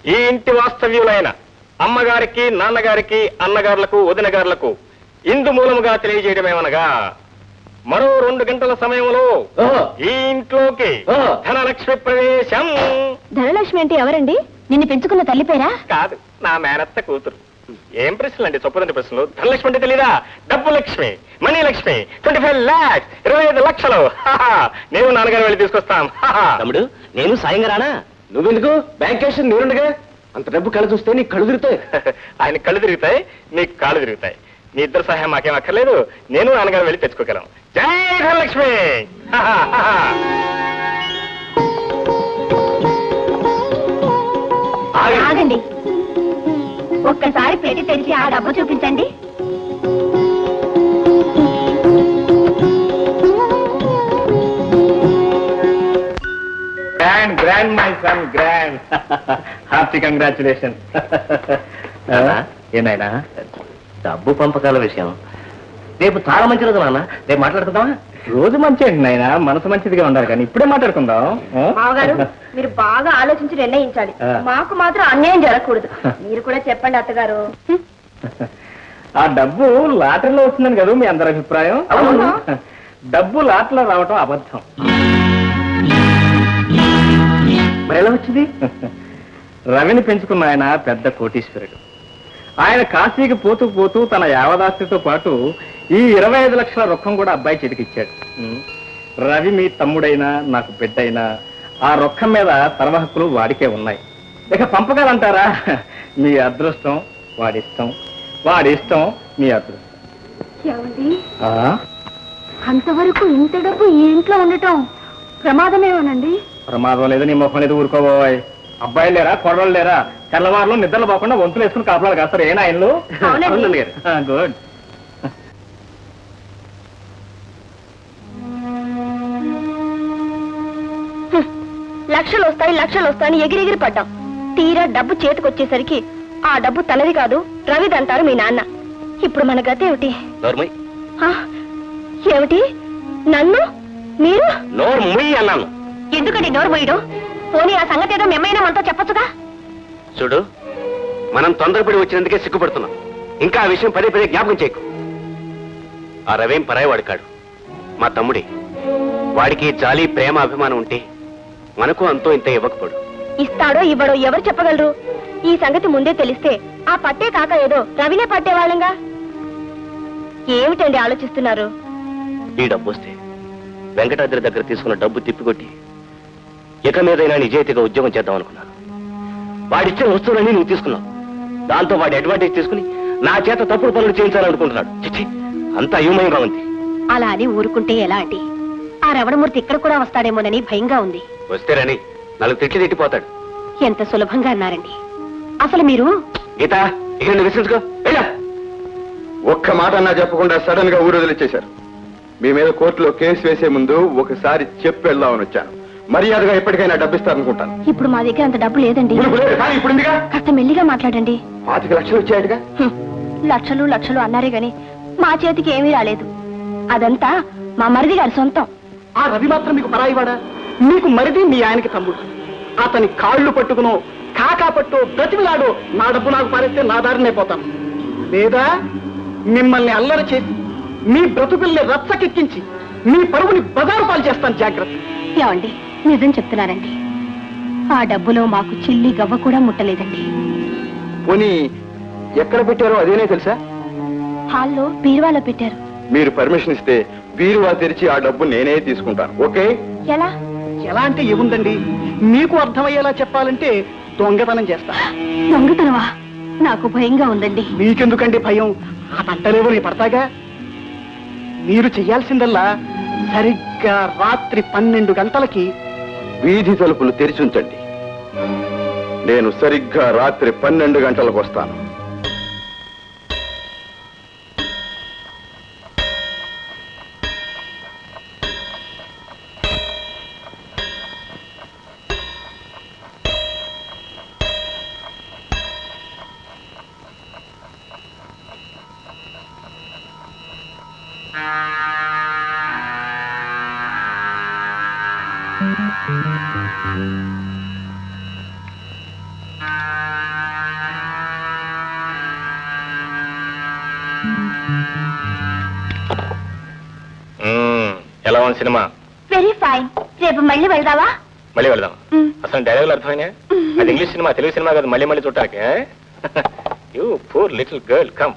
ఈ ఇంటి వాస్తవ్యులైన అమ్మగారికి, నాన్నగారికి, అన్నగారులకు, వదినగారులకు ఇందు మూలముగా తెలియజేయడమేమనగా మరో 2 గంటల సమయంలో ఈ ఇంట్లోకి ధనలక్ష్మి ప్రవేశం. ధనలక్ష్మి అంటే ఎవరండి? నిన్ను పెంచుకున్న తల్లి పేరా? కాదు, నా మేనత్త కూతురు. ఏం ప్రశ్నలు అండి, చొప్పదండి ప్రశ్నలు. ధనలక్ష్మి అంటే తెలీదా? డబ్బు లక్ష్మి, మనీ లక్ష్మి. 25 lakhs, 25 లక్షలు. నేను నాన్నగారు వెళ్ళి తీసుకొస్తాం. తమ్ముడు, నేను సాయంగా రానా? నువ్వెందుకు? బ్యాంక్ క్యాష్ నేనుండగా. అంత డబ్బు కళ్ళు చూస్తే నీ కళ్ళు తిరుగుతాయి. ఆయన కళ్ళు తిరుగుతాయి, నీకు కాళ్ళు తిరుగుతాయి. మీ ఇద్దరు సహాయం మాకేం అక్కర్లేదు, నేను నాన్నగారు వెళ్ళి తెచ్చుకోగలం. జై ధనలక్ష్మి. ఆగండి, ఒక్కసారి పెట్టి తెరిచి ఆ డబ్బు చూపించండి. Grand grand my son, grand. Hearty congratulation. ఏనాయనా, డబ్బు పంపకాల విషయం రేపు చాలా మంచి రోజు నాన్న. రేపు మాట్లాడుకుందామా? రోజు మంచి అండి నాయన, మనసు మంచిదిగా ఉండాలి, కానీ ఇప్పుడే మాట్లాడుకుందాం. మామగారు, మీరు బాగా ఆలోచించి నిర్ణయించాలి. మాకు మాత్రం అన్యాయం జరగకూడదు. మీరు కూడా చెప్పండి అత్తగారు. ఆ డబ్బు లాటరీలో వస్తుందని కదా మీ అందరి అభిప్రాయం? డబ్బు లాటరీలో రావటం అబద్ధం. మరి ఎలా వచ్చింది? రవిని పెంచుకున్న ఆయన పెద్ద కోటీశ్వరుడు. ఆయన కాశీకి పోతూ పోతూ తన యావదాస్తితో పాటు ఈ 25 లక్షల రొక్కం కూడా అబ్బాయి చేతికిచ్చాడు. రవి మీ తమ్ముడైనా నాకు బిడ్డైనా ఆ రొక్కం మీద సర్వ హక్కులు వాడికే ఉన్నాయి. ఇక పంపకాలంటారా? మీ అదృష్టం వాడిష్టం, వాడిష్టం మీ అదృష్టం. అంతవరకు ఇంత డబ్బు ఈ ఇంట్లో ఉండటం ప్రమాదమేమోనండి? ప్రమాదం లేదు, నీ మొహం లేదు, ఊరుకోబోయ్. అబ్బాయిలు లేరా, కొడవలు లేరా? తెల్లవారులు నిద్రలు పోకుండా వంతులు వేసుకుని కాపలాలు కాస్తారు. ఏనా ఆయనలు? గుడ్. లక్షలు వస్తాయి, లక్షలు వస్తాయని ఎగిరెగిరి పడ్డాం. తీరా డబ్బు చేతికొచ్చేసరికి ఆ డబ్బు తనది కాదు, రవిదంటారు మీ నాన్న. ఇప్పుడు మన గతి ఏమిటి? ఏమిటి? నన్ను మీరు నోరు ముయ్యి అన్నాను. ఎందుకండి నోరు ముయ్యడం? పోనీ ఆ సంగతి ఏదో మేమైనా మనతో చెప్పొచ్చుగా. చూడు, మనం తొందరపడి వచ్చినందుకే సిగ్గుపడుతున్నాం. ఇంకా ఆ విషయం పదే పదే జ్ఞాపకం చేయకు. ఆ రవేం పరాయివాడు కాడు, మా తమ్ముడే. వాడికి జాలి, ప్రేమ, అభిమానం ఉంటే మనకు అంతో ఇంత ఇవ్వకపోడు. ఇస్తాడో ఇవ్వడో ఎవరు చెప్పగలరు? ఈ సంగతి ముందే తెలిస్తే ఆ పట్టే కాక ఏదో రవినే పట్టేవాళ్ళంగా. ఏమిటండి ఆలోచిస్తున్నారు? ఈ డబ్బు వస్తే వెంకటాద్రి దగ్గర తీసుకున్న డబ్బు తిప్పికొట్టి ఇక మీదైనా నిజాయితీగా ఉద్యోగం చేద్దాం అనుకున్నాను. వాడిచ్చిన వస్తువులన్నీ నువ్వు తీసుకున్నావు. దాంతో వాడి అడ్వాంటేజ్ తీసుకుని నా చేత తప్పుడు పనులు చేయించాలనుకుంటున్నాడు. చిచ్చి, అంత అయోమయంగా ఉంది. అలా అని ఊరుకుంటే ఎలా అండి? ఆ రవణమూర్తి ఇక్కడ కూడా వస్తాడేమోనని భయంగా ఉంది. వస్తేరని 4 తిట్లు తిట్టిపోతాడు. ఎంత సులభంగా అన్నారండి. అసలు మీరు గీత, ఇక విశ్వసించుకో. ఒక్క మాట అన్నా చెప్పకుండా సడన్ గా ఊరు వదిలిచ్చేశారు. మీ మీద కోర్టులో కేసు వేసే ముందు ఒకసారి చెప్పి వెళ్దామని వచ్చాను. మర్యాదగా ఎప్పటికైనా డబ్బిస్తారనుకుంటాను. ఇప్పుడు మా దగ్గర అంత డబ్బు లేదండి. ఇప్పుడు కాస్త మెల్లిగా మాట్లాడండి. 25 లక్షలు వచ్చాయటగా? లక్షలు లక్షలు అన్నారే గాని మా చేతికి ఏమీ రాలేదు. అదంతా మా మరిది గారి సొంతం. ఆ రవి మాత్రం మీకు పరాయివాడా? మీకు మరిది మీ ఆయనకి తమ్ముడు. అతని కాళ్ళు పట్టుకునో కాకా పట్టో బ్రతిమిలాడో నా డబ్బు నాకు పారేస్తే నా దారినే పోతాను. లేదా మిమ్మల్ని అల్లరి చేసి మీ బ్రతుకుల్ని రచ్చకెక్కించి మీ పరువుని బజారు పాలు చేస్తాను. జాగ్రత్త. ఏమండి, నిజం చెప్తున్నానండి. ఆ డబ్బులో మాకు చిల్లి గవ్వ కూడా ముట్టలేదండి. పోనీ ఎక్కడ పెట్టారో అదేనే తెలుసా? హాల్లో బీరువాలో పెట్టారు. మీరు పర్మిషన్ ఇస్తే బీరువా తెరిచి ఆ డబ్బు నేనే తీసుకుంటాను. ఓకే? ఎలా? ఎలా అంటే ఏముందండి, మీకు అర్థమయ్యేలా చెప్పాలంటే దొంగతనం చేస్తా. దొంగతనమా? నాకు భయంగా ఉందండి. మీకెందుకండి భయం? ఆ పంటలేవో నీ పడతాగా. మీరు చెయ్యాల్సిందల్లా సరిగ్గా రాత్రి 12 గంటలకి వీధి తలుపులు తెరిచి ఉంచండి. నేను సరిగ్గా రాత్రి 12 గంటలకు వస్తాను. ఎలా ఉంది సినిమా? Very fine. రేపు మళ్ళీ వెళ్దావా? మళ్ళీ వెళ్దాం. అసలు డైలాగులు అర్థమైనా? అది ఇంగ్లీష్ సినిమా, తెలుగు సినిమా కాదు. మళ్ళీ మళ్ళీ చూడటానికి. You poor little girl, come.